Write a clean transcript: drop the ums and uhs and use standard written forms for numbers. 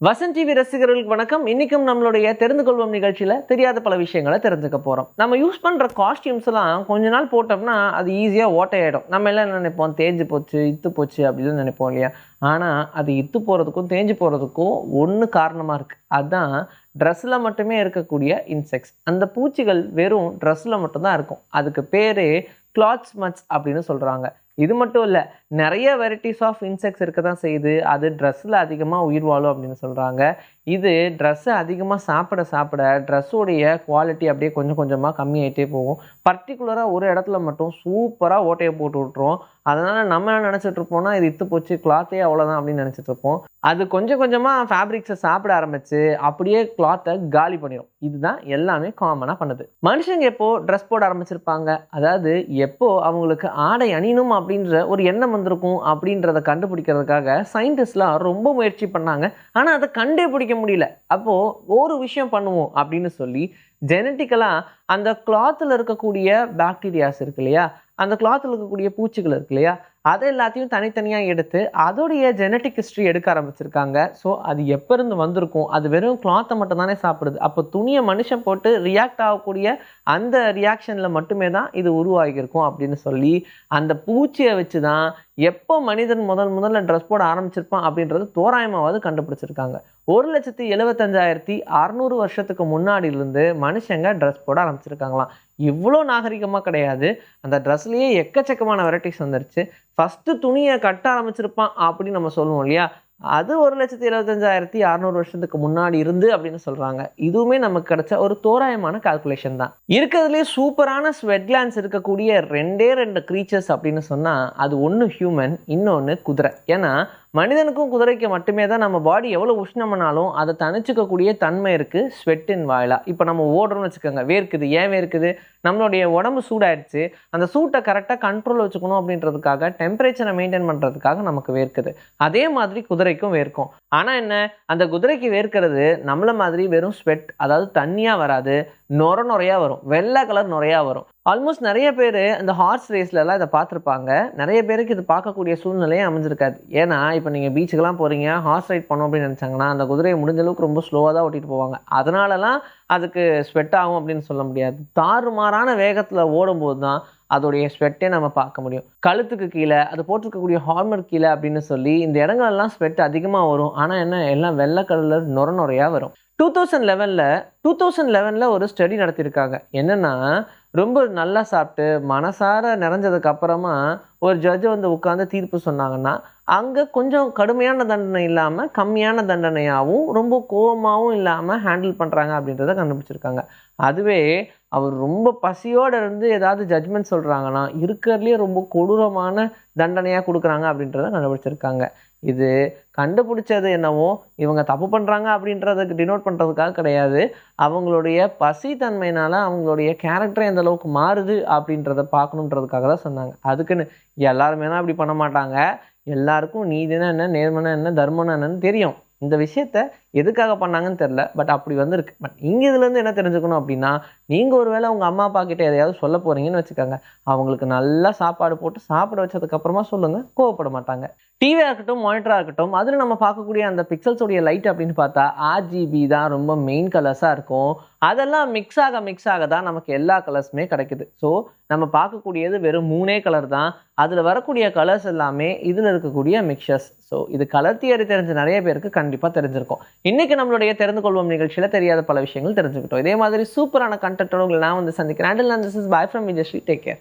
Vasanth TV ரசிகர்களுக்கு வணக்கம். இன்னைக்கும் நம்மளுடைய தெரிந்து கொள்வோம் நிகழ்ச்சியில தெரியாத பல விஷயங்களை தெரிஞ்சுக்க போறோம். நம்ம யூஸ் பண்ற காஸ்டியூம்ஸ் எல்லாம் கொஞ்ச நாள் போட்டோம்னா அது ஈஸியா ஓட்டையாயிடும். நம்ம எல்லாம் நினைப்போம் தேஞ்சு போச்சு, இத்து போச்சு அப்படின்னு நினைப்போம் இல்லையா? ஆனா அது இத்து போறதுக்கும் தேஞ்சு போறதுக்கும் ஒன்று காரணமா இருக்கு. அதுதான் ட்ரெஸ்ல மட்டுமே இருக்கக்கூடிய இன்செக்ட்ஸ். அந்த பூச்சிகள் வெறும் ட்ரெஸ்ல மட்டும்தான் இருக்கும். அதுக்கு பேரு கிளாத் ஸ்மட்ஸ் அப்படின்னு சொல்றாங்க. இது மட்டும் இல்லை, நிறைய வெரைட்டிஸ் ஆஃப் இன்செக்ட்ஸ் இருக்க தான் செய்யுது. அது ட்ரெஸ்ஸில் அதிகமாக உயிர் வாழும் அப்படின்னு சொல்கிறாங்க. இது ட்ரெஸ்ஸை அதிகமாக சாப்பிட சாப்பிட ட்ரெஸ்ஸோடைய குவாலிட்டி அப்படியே கொஞ்சம் கொஞ்சமாக கம்மியாகிட்டே போகும். பர்டிகுலராக ஒரு இடத்துல மட்டும் சூப்பராக ஓட்டையை போட்டு விட்ருவோம். அதனால் நம்ம என்ன நினச்சிட்டு இருப்போம்னா இது இத்து போச்சு, கிளாத்தே அவ்வளோதான் அப்படின்னு நினச்சிட்டு இருப்போம். அது கொஞ்சம் கொஞ்சமாக ஃபேப்ரிக்ஸை சாப்பிட ஆரம்பித்து அப்படியே கிளாத்தை காலி பண்ணிடும். இதுதான் எல்லாமே காமனாக பண்ணுது. மனுஷங்க எப்போ ட்ரெஸ் போட ஆரம்பிச்சிருப்பாங்க, அதாவது எப்போ அவங்களுக்கு ஆடை அணியணும் அப்படின்ற ஒரு எண்ணம் வந்திருக்கும் அப்படின்றத கண்டுபிடிக்கிறதுக்காக சயின்டிஸ்ட்லாம் ரொம்ப முயற்சி பண்ணாங்க. ஆனால் அதை கண்டே பிடிக்க முடியல. அப்போது ஒரு விஷயம் பண்ணுவோம் அப்படின்னு சொல்லி ஜெனட்டிக்கலாக அந்த கிளாத்தில் இருக்கக்கூடிய பாக்டீரியாஸ் இருக்கு இல்லையா, அந்த கிளாத்தில் இருக்கக்கூடிய பூச்சிகள் இருக்கு இல்லையா, அதை எல்லாத்தையும் தனித்தனியாக எடுத்து அதோடைய ஜெனட்டிக் ஹிஸ்ட்ரி எடுக்க ஆரம்பிச்சிருக்காங்க. ஸோ அது எப்போ இருந்து வந்திருக்கும், அது வெறும் கிளாத்தை மட்டும் தானே சாப்பிடுது. அப்போ துணியை மனுஷன் போட்டு ரியாக்ட் ஆகக்கூடிய அந்த ரியாக்ஷனில் மட்டுமே தான் இது உருவாகியிருக்கும் அப்படின்னு சொல்லி அந்த பூச்சியை வச்சு தான் எப்போ மனிதன் முதல்ல ட்ரெஸ் போட ஆரம்பிச்சிருப்பான் அப்படின்றது தோராயமாவது கண்டுபிடிச்சிருக்காங்க. 1,75,600 வருஷத்துக்கு முன்னாடியிலிருந்து மனுஷங்க ட்ரெஸ் போட ஆரம்பிச்சிருக்காங்களாம். இவ்வளோ நாகரிகமாக கிடையாது. அந்த ட்ரெஸ்லேயே எக்கச்சக்கமான வெரைட்டிஸ் வந்துருச்சு. ஃபஸ்ட்டு துணியை கட்ட ஆரம்பிச்சிருப்பான் அப்படின்னு நம்ம சொல்லுவோம் இல்லையா, அது 1,75,600 வருஷத்துக்கு முன்னாடி இருந்து அப்படின்னு சொல்கிறாங்க. இதுவுமே நமக்கு கிடைச்ச ஒரு தோராயமான கால்குலேஷன் தான். இருக்கிறதுலே சூப்பரான ஸ்வெட் கிளான்ஸ் இருக்கக்கூடிய ரெண்டு க்ரீச்சர்ஸ் அப்படின்னு சொன்னால் அது ஒன்று ஹியூமன், இன்னொன்று குதிரை. ஏன்னா மனிதனுக்கும் குதிரைக்கு மட்டுமே தான் நம்ம பாடி எவ்வளோ உஷ்ணம்னாலும் அதை தணிச்சிக்கக்கூடிய தன்மை இருக்குது ஸ்வெட்டின் வாயிலா. இப்போ நம்ம ஓடுறோம்னு வச்சுக்கோங்க, வேர்க்குது. ஏன் வேர்க்குது? நம்மளுடைய உடம்பு சூடாயிடுச்சு. அந்த சூட்டை கரெக்டாக கண்ட்ரோல் வச்சுக்கணும் அப்படின்றதுக்காக, டெம்பரேச்சரை மெயின்டைன் பண்ணுறதுக்காக நமக்கு வேர்க்குது. அதே மாதிரி குதிரைக்கும் வேர்க்கும். ஆனால் என்ன, அந்த குதிரைக்கு வேர்க்கிறது நம்மள மாதிரி வெறும் ஸ்வெட், அதாவது தண்ணியாக வராது, நுரையாக வரும். வெள்ளை கலர் நுரையாக வரும். ஆல்மோஸ்ட் நிறைய பேர் இந்த ஹார்ஸ் ரேஸ்லலாம் இதை பார்த்துருப்பாங்க. நிறைய பேருக்கு இது பார்க்கக்கூடிய சூழ்நிலையே அமைஞ்சிருக்காது. ஏன்னா இப்போ நீங்கள் பீச்சுக்கெல்லாம் போகிறீங்க, ஹார்ஸ் ரைட் பண்ணோம் அப்படின்னு நினச்சாங்கன்னா அந்த குதிரையை முடிஞ்ச அளவுக்கு ரொம்ப ஸ்லோவாக தான் ஓட்டிகிட்டு போவாங்க. அதனாலலாம் அதுக்கு ஸ்வெட் ஆகும் அப்படின்னு சொல்ல முடியாது. தாறுமாறான வேகத்தில் ஓடும்போது தான் அதோடைய ஸ்வெட்டே நம்ம பார்க்க முடியும். கழுத்துக்கு கீழே, அது போட்டிருக்கக்கூடிய ஹார்மர் கீழே அப்படின்னு சொல்லி இந்த இடங்கள்லாம் ஸ்வெட் அதிகமாக வரும். ஆனால் என்ன, எல்லாம் வெள்ளை கலர் நுரையாக வரும். 2011 ஒரு ஸ்டடி நடத்தியிருக்காங்க. என்னென்னா, ரொம்ப நல்லா சாப்பிட்டு மனசார நிறைஞ்சதுக்கு அப்புறமா ஒரு ஜட்ஜ் வந்து உட்காந்து தீர்ப்பு சொன்னாங்கன்னா அங்கே கொஞ்சம் கடுமையான தண்டனை இல்லாமல் கம்மியான தண்டனையாகவும் ரொம்ப கோபமாகவும் இல்லாமல் ஹேண்டில் பண்ணுறாங்க அப்படின்றத கண்டுபிடிச்சிருக்காங்க. அதுவே அவர் ரொம்ப பசியோடு இருந்து ஏதாவது ஜட்ஜ்மெண்ட் சொல்கிறாங்கன்னா இருக்கிறதுலேயே ரொம்ப கொடூரமான தண்டனையாக கொடுக்குறாங்க அப்படின்றத கண்டுபிடிச்சிருக்காங்க. இது கண்டுபிடிச்சது என்னவோ இவங்க தப்பு பண்ணுறாங்க அப்படின்றதுக்கு டினோட் பண்ணுறதுக்காக கிடையாது. அவங்களுடைய பசி தன்மையினால் அவங்களுடைய கேரக்டர் எந்த அளவுக்கு மாறுது அப்படின்றத பார்க்கணுன்றதுக்காக தான் சொன்னாங்க. அதுக்குன்னு எல்லாருமே தான் அப்படி பண்ண மாட்டாங்க. எல்லாருக்கும் நீதினா என்ன, நேர்மைனா என்ன, தர்மம்னா என்னன்னு தெரியும். இந்த விஷயத்த எதுக்காக பண்ணாங்கன்னு தெரில, பட் அப்படி வந்துருக்கு. பட் நீங்கள் இதுலேருந்து என்ன தெரிஞ்சுக்கணும் அப்படின்னா, நீங்கள் ஒரு வேளை உங்கள் அம்மா அப்பா கிட்ட எதையாவது சொல்ல போகிறீங்கன்னு வச்சுக்கோங்க, அவங்களுக்கு நல்லா சாப்பாடு போட்டு சாப்பிட வச்சதுக்கப்புறமா சொல்லுங்கள், கோவப்பட மாட்டாங்க. டிவியாக இருக்கட்டும், மானிட்டராக இருக்கட்டும், அதில் நம்ம பார்க்கக்கூடிய அந்த பிக்சல்ஸோடைய லைட் அப்படின்னு பார்த்தா RGB தான் ரொம்ப மெயின் கலர்ஸாக இருக்கும். அதெல்லாம் மிக்ஸ் ஆக தான் நமக்கு எல்லா கலர்ஸுமே கிடைக்குது. ஸோ நம்ம பார்க்கக்கூடியது வெறும் 3 கலர் தான். அதில் வரக்கூடிய கலர்ஸ் எல்லாமே இதில் இருக்கக்கூடிய மிக்சர்ஸ். ஸோ இது கலர் தியரி தெரிஞ்ச நிறைய பேருக்கு கண்டிப்பாக தெரிஞ்சிருக்கும். இன்றைக்கி நம்மளுடைய தெரிந்து கொள்வோம் நிகழ்ச்சியில் தெரியாத பல விஷயங்கள் தெரிஞ்சுக்கிட்டோம். இதே மாதிரி சூப்பரான கண்டென்ட்டோட உங்களை நான் வந்து சந்திக்கிறேன். Until then, this is bye from Vijayashree. Take care.